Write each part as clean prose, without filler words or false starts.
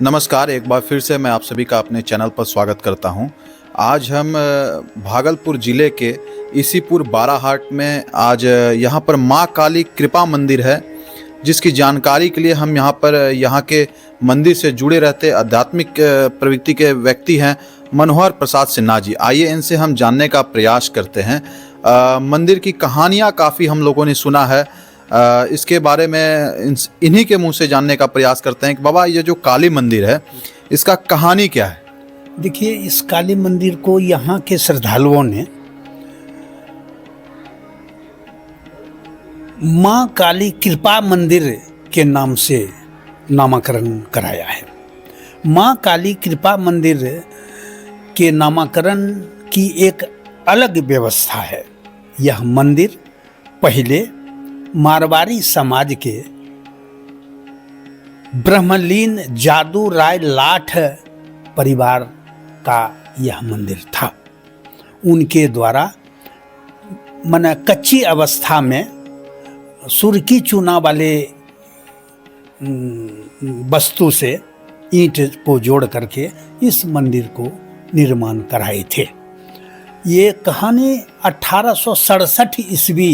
नमस्कार, एक बार फिर से मैं आप सभी का अपने चैनल पर स्वागत करता हूं। आज हम भागलपुर ज़िले के इसीपुर बाराहाट में आज यहां पर मां काली कृपा मंदिर है, जिसकी जानकारी के लिए हम यहां पर यहां के मंदिर से जुड़े रहते आध्यात्मिक प्रवृत्ति के व्यक्ति हैं मनोहर प्रसाद सिन्हा जी। आइए इनसे हम जानने का प्रयास करते हैं। मंदिर की कहानियाँ काफ़ी हम लोगों ने सुना है, इसके बारे में इन्हीं के मुंह से जानने का प्रयास करते हैं कि बाबा ये जो काली मंदिर है इसका कहानी क्या है। देखिए, इस काली मंदिर को यहाँ के श्रद्धालुओं ने माँ काली कृपा मंदिर के नाम से नामकरण कराया है। माँ काली कृपा मंदिर के नामकरण की एक अलग व्यवस्था है। यह मंदिर पहले मारवाड़ी समाज के ब्रह्मलीन जादू राय लाठ परिवार का यह मंदिर था। उनके द्वारा माने कच्ची अवस्था में सुर्खी चूना वाले वस्तु से ईंट को जोड़ करके इस मंदिर को निर्माण कराए थे। ये कहानी 1867 ईस्वी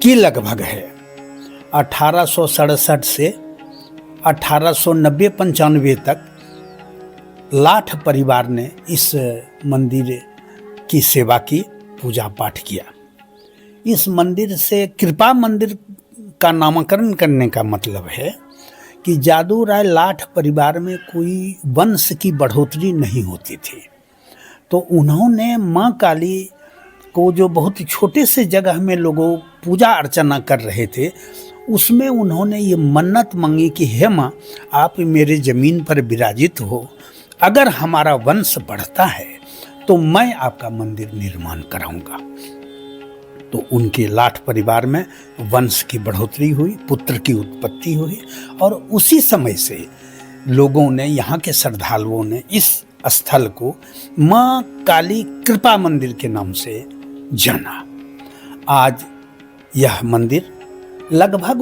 की लगभग है। 1867 से 1890-95 तक लाठ परिवार ने इस मंदिर की सेवा की, पूजा पाठ किया। इस मंदिर से कृपा मंदिर का नामकरण करने का मतलब है कि जादू राय लाठ परिवार में कोई वंश की बढ़ोतरी नहीं होती थी, तो उन्होंने माँ काली को जो बहुत छोटे से जगह में लोगों पूजा अर्चना कर रहे थे, उसमें उन्होंने ये मन्नत मांगी कि हे माँ, आप मेरे ज़मीन पर विराजित हो, अगर हमारा वंश बढ़ता है तो मैं आपका मंदिर निर्माण कराऊंगा। तो उनके लाठ परिवार में वंश की बढ़ोतरी हुई, पुत्र की उत्पत्ति हुई, और उसी समय से लोगों ने, यहाँ के श्रद्धालुओं ने इस स्थल को माँ काली कृपा मंदिर के नाम से जाना। आज यह मंदिर लगभग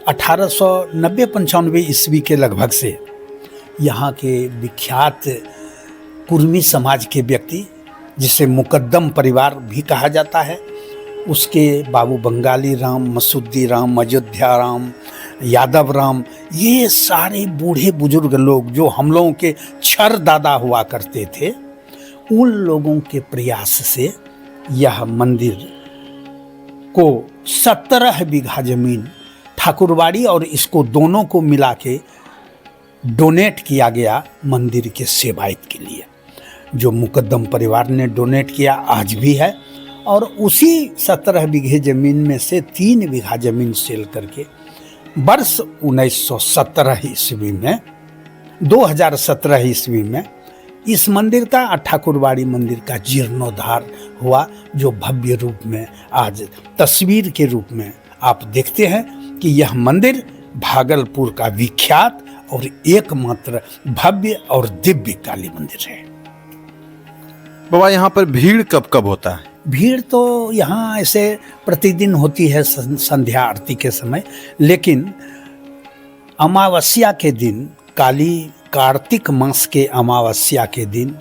1890-95 ईस्वी के लगभग से यहाँ के विख्यात कुर्मी समाज के व्यक्ति, जिसे मुकद्दम परिवार भी कहा जाता है, उसके बाबू बंगाली राम, मसूदी राम, अयोध्या राम, यादव राम, ये सारे बूढ़े बुजुर्ग लोग जो हम लोगों के छर दादा हुआ करते थे, उन लोगों के प्रयास से यह मंदिर को 17 बीघा जमीन ठाकुरबाड़ी और इसको दोनों को मिला के डोनेट किया गया मंदिर के सेवायत के लिए। जो मुकद्दम परिवार ने डोनेट किया आज भी है, और उसी 17 बीघे ज़मीन में से 3 बीघा ज़मीन सेल करके वर्ष 1917 ईस्वी में 2017 ईस्वी में इस मंदिर का ठाकुरबाड़ी मंदिर का जीर्णोद्धार हुआ, जो भव्य रूप में आज तस्वीर के रूप में आप देखते हैं कि यह मंदिर भागलपुर का विख्यात और एकमात्र भव्य और दिव्य काली मंदिर है। बाबा, यहाँ पर भीड़ कब कब होता है? भीड़ तो यहाँ ऐसे प्रतिदिन होती है संध्या आरती के समय, लेकिन अमावस्या के दिन, कार्तिक मास के अमावस्या के दिन,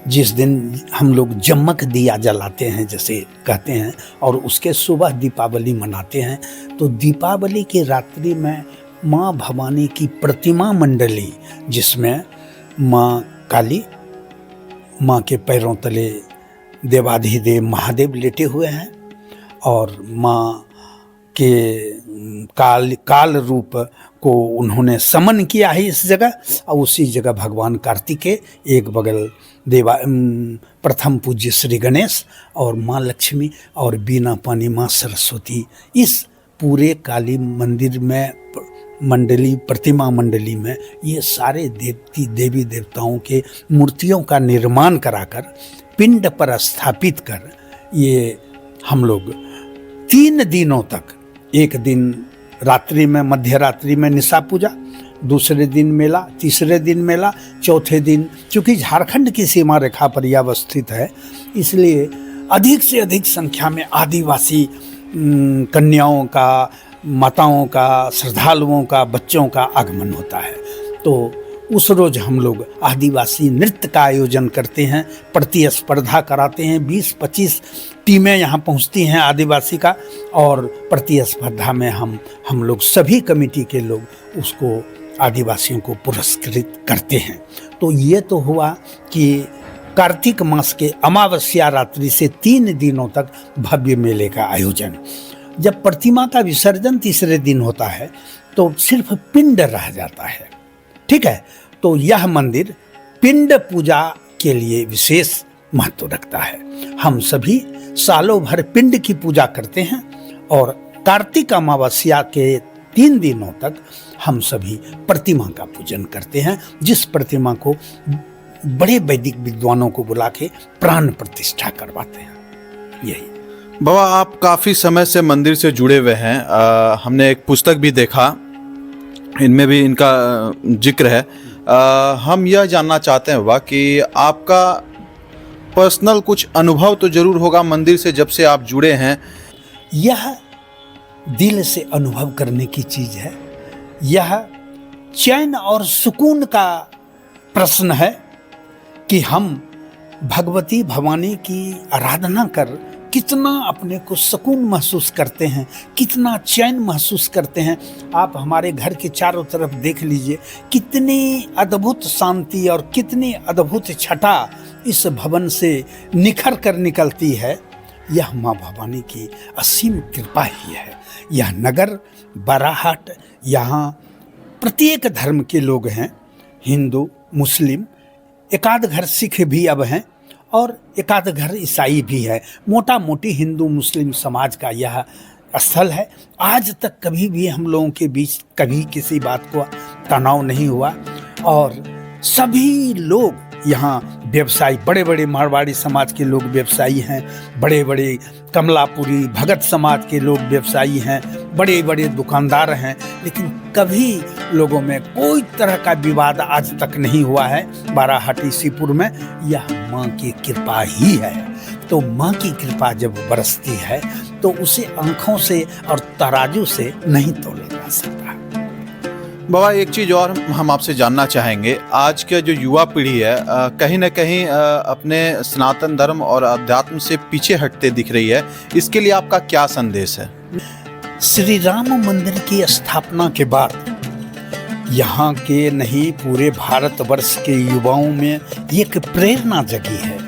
जिस दिन हम लोग जमक दिया जलाते हैं जैसे कहते हैं, और उसके सुबह दीपावली मनाते हैं, तो दीपावली की रात्रि में माँ भवानी की प्रतिमा मंडली, जिसमें माँ काली, माँ के पैरों तले देवाधिदेव महादेव लेटे हुए हैं, और माँ के काल रूप को उन्होंने समन किया है इस जगह, और उसी जगह भगवान कार्तिकेय, एक बगल प्रथम पूज्य श्री गणेश और माँ लक्ष्मी और बीना पानी माँ सरस्वती, इस पूरे काली मंदिर में प्रतिमा मंडली में ये सारे देवी देवताओं के मूर्तियों का निर्माण कराकर पिंड पर स्थापित कर ये हम लोग 3 दिनों तक, एक दिन रात्रि में, मध्य रात्रि में निशा पूजा, दूसरे दिन मेला, तीसरे दिन मेला, चौथे दिन, चूँकि झारखंड की सीमा रेखा पर यह अवस्थित है, इसलिए अधिक से अधिक संख्या में आदिवासी कन्याओं का, माताओं का, श्रद्धालुओं का, बच्चों का आगमन होता है। तो उस रोज़ हम लोग आदिवासी नृत्य का आयोजन करते हैं, प्रतिस्पर्धा कराते हैं। 20-25 टीमें यहाँ पहुँचती हैं आदिवासी का, और प्रतिस्पर्धा में हम लोग सभी कमेटी के लोग उसको आदिवासियों को पुरस्कृत करते हैं। तो ये तो हुआ कि कार्तिक मास के अमावस्या रात्रि से 3 दिनों तक भव्य मेले का आयोजन। जब प्रतिमा का विसर्जन तीसरे दिन होता है तो सिर्फ पिंड रह जाता है, ठीक है। तो यह मंदिर पिंड पूजा के लिए विशेष महत्व रखता है। हम सभी सालों भर पिंड की पूजा करते हैं, और कार्तिक अमावस्या के 3 दिनों तक हम सभी प्रतिमा का पूजन करते हैं, जिस प्रतिमा को बड़े वैदिक विद्वानों को बुला के प्राण प्रतिष्ठा करवाते हैं। यही बाबा, आप काफ़ी समय से मंदिर से जुड़े हुए हैं। हमने एक पुस्तक भी देखा, इनमें भी इनका जिक्र है। हम यह जानना चाहते हैं बाबा कि आपका पर्सनल कुछ अनुभव तो जरूर होगा मंदिर से जब से आप जुड़े हैं। यह दिल से अनुभव करने की चीज़ है। यह चैन और सुकून का प्रश्न है कि हम भगवती भवानी की आराधना कर कितना अपने को सुकून महसूस करते हैं, कितना चैन महसूस करते हैं। आप हमारे घर के चारों तरफ देख लीजिए, कितनी अद्भुत शांति और कितनी अद्भुत छटा इस भवन से निखर कर निकलती है। यह माँ भवानी की असीम कृपा ही है। यह नगर बाराहाट, यहाँ प्रत्येक धर्म के लोग हैं, हिंदू, मुस्लिम, एकाध घर सिख भी अब हैं, और एकाध घर ईसाई भी है। मोटा मोटी हिंदू मुस्लिम समाज का यह स्थल है। आज तक कभी भी हम लोगों के बीच कभी किसी बात को तनाव नहीं हुआ, और सभी लोग यहाँ व्यवसायी, बड़े बड़े मारवाड़ी समाज के लोग व्यवसायी हैं, बड़े बड़े कमलापुरी भगत समाज के लोग व्यवसायी हैं, बड़े बड़े दुकानदार हैं, लेकिन कभी लोगों में कोई तरह का विवाद आज तक नहीं हुआ है बाराहाट इसीपुर में। यह माँ की कृपा ही है। तो माँ की कृपा जब बरसती है तो उसे आंखों से और तराजू से नहीं तोला जा सकता। बाबा एक चीज़ और हम आपसे जानना चाहेंगे, आज के जो युवा पीढ़ी है कहीं ना कहीं अपने सनातन धर्म और अध्यात्म से पीछे हटते दिख रही है, इसके लिए आपका क्या संदेश है? श्री राम मंदिर की स्थापना के बाद यहाँ के नहीं पूरे भारतवर्ष के युवाओं में एक प्रेरणा जगी है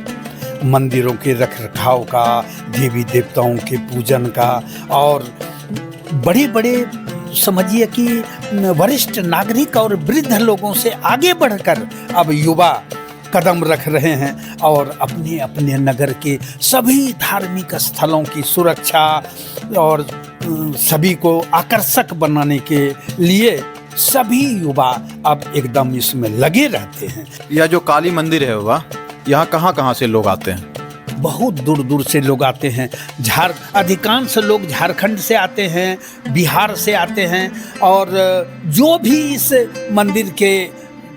मंदिरों के रखरखाव का, देवी देवताओं के पूजन का, और बड़े बड़े समझिए कि वरिष्ठ नागरिक और वृद्ध लोगों से आगे बढ़कर अब युवा कदम रख रहे हैं और अपने अपने नगर के सभी धार्मिक स्थलों की सुरक्षा और सभी को आकर्षक बनाने के लिए सभी युवा अब एकदम इसमें लगे रहते हैं। यह जो काली मंदिर है बाबा, यहाँ कहाँ से लोग आते हैं? बहुत दूर दूर से लोग आते हैं। अधिकांश लोग झारखंड से आते हैं, बिहार से आते हैं, और जो भी इस मंदिर के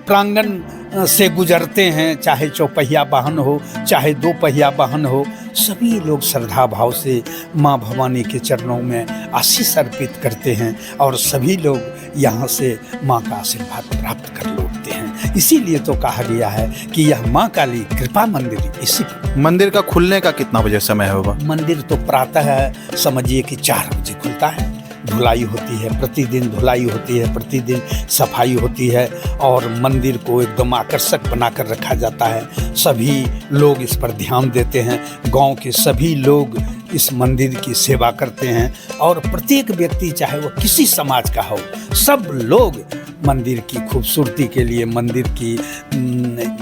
प्रांगण से गुजरते हैं, चाहे चौपहिया वाहन हो चाहे दो पहिया वाहन हो, सभी लोग श्रद्धा भाव से माँ भवानी के चरणों में आशीष अर्पित करते हैं और सभी लोग यहाँ से माँ का आशीर्वाद प्राप्त कर लौटते हैं। इसीलिए तो कहा गया है कि यह माँ काली कृपा मंदिर। इसी मंदिर का खुलने का कितना बजे समय होगा? मंदिर तो प्रातः समझिए कि 4 बजे खुलता है। धुलाई होती है, प्रतिदिन धुलाई होती है, प्रतिदिन सफाई होती है और मंदिर को एकदम आकर्षक बनाकर रखा जाता है। सभी लोग इस पर ध्यान देते हैं। गांव के सभी लोग इस मंदिर की सेवा करते हैं और प्रत्येक व्यक्ति चाहे वो किसी समाज का हो, सब लोग मंदिर की खूबसूरती के लिए, मंदिर की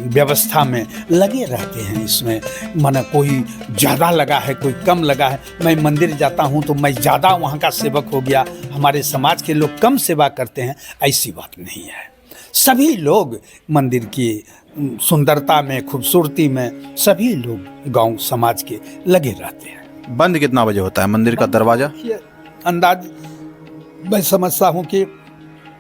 व्यवस्था में लगे रहते हैं। इसमें माना कोई ज़्यादा लगा है, कोई कम लगा है। मैं मंदिर जाता हूँ तो मैं ज़्यादा वहाँ का सेवक हो गया, हमारे समाज के लोग कम सेवा करते हैं, ऐसी बात नहीं है। सभी लोग मंदिर की सुंदरता में, खूबसूरती में सभी लोग गांव समाज के लगे रहते हैं। बंद कितना बजे होता है मंदिर का दरवाजा? अंदाज मैं समझता हूँ कि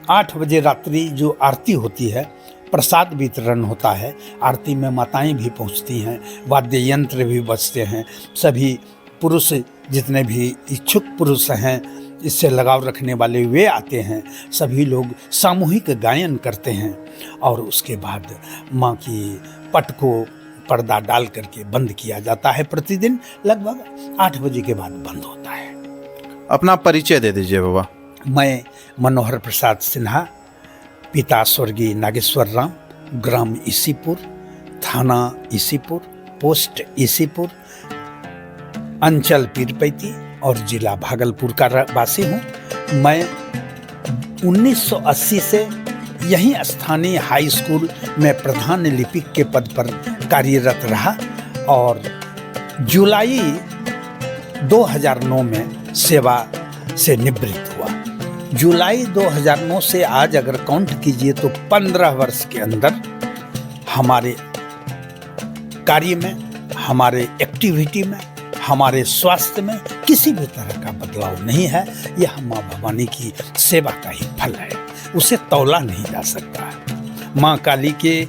8 बजे रात्रि जो आरती होती है, प्रसाद वितरण होता है, आरती में माताएं भी पहुँचती हैं, वाद्य यंत्र भी बजते हैं, सभी पुरुष जितने भी इच्छुक पुरुष हैं, इससे लगाव रखने वाले वे आते हैं, सभी लोग सामूहिक गायन करते हैं और उसके बाद माँ की पट को पर्दा डाल करके बंद किया जाता है। प्रतिदिन लगभग 8 बजे के बाद बंद होता है। अपना परिचय दे दीजिए बाबा। मैं मनोहर प्रसाद सिन्हा, पिता स्वर्गीय नागेश्वर राम, ग्राम इसीपुर, थाना इसीपुर, पोस्ट इसीपुर, अंचल पीरपैती और जिला भागलपुर का वासी हूँ। मैं 1980 से यहीं स्थानीय हाई स्कूल में प्रधान लिपिक के पद पर कार्यरत रहा और जुलाई 2009 में सेवा से निवृत्त हुआ। जुलाई 2009 से आज अगर काउंट कीजिए तो 15 वर्ष के अंदर हमारे कार्य में, हमारे एक्टिविटी में, हमारे स्वास्थ्य में किसी भी तरह का बदलाव नहीं है। यह माँ भवानी की सेवा का ही फल है, उसे तौला नहीं जा सकता है। माँ काली के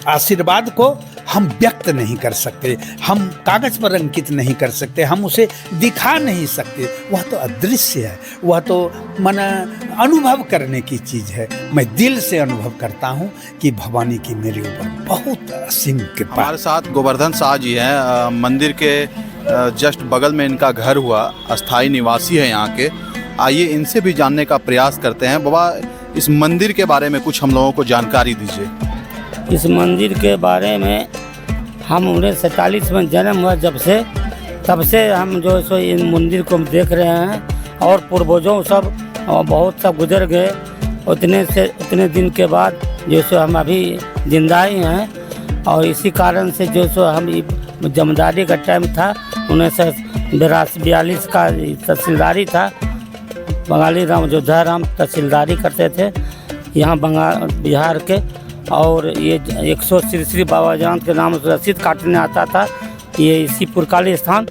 आशीर्वाद को हम व्यक्त नहीं कर सकते, हम कागज पर अंकित नहीं कर सकते, हम उसे दिखा नहीं सकते। वह तो अदृश्य है, वह तो मन अनुभव करने की चीज़ है। मैं दिल से अनुभव करता हूँ कि भवानी की मेरे ऊपर बहुत असीम कृपा। हमारे साथ गोवर्धन शाह जी हैं, मंदिर के जस्ट बगल में इनका घर हुआ, अस्थाई निवासी है यहाँ के। आइए इनसे भी जानने का प्रयास करते हैं। बाबा, इस मंदिर के बारे में कुछ हम लोगों को जानकारी दीजिए। इस मंदिर के बारे में हम 1947 में जन्म हुआ जब से, तब से हम जो सो इन मंदिर को देख रहे हैं और पूर्वजों सब बहुत सब गुजर गए। उतने दिन के बाद जो सो हम अभी जिंदा ही हैं और इसी कारण से जो सो हम जमींदारी का टाइम था 1942 का तहसीलदारी था। बंगाली राम जोधा राम तहसीलदारी करते थे यहाँ बिहार के, और ये 100 श्री श्री बाबा जान के नाम से रसीद काटने आता था। ये इसीपुर काली स्थान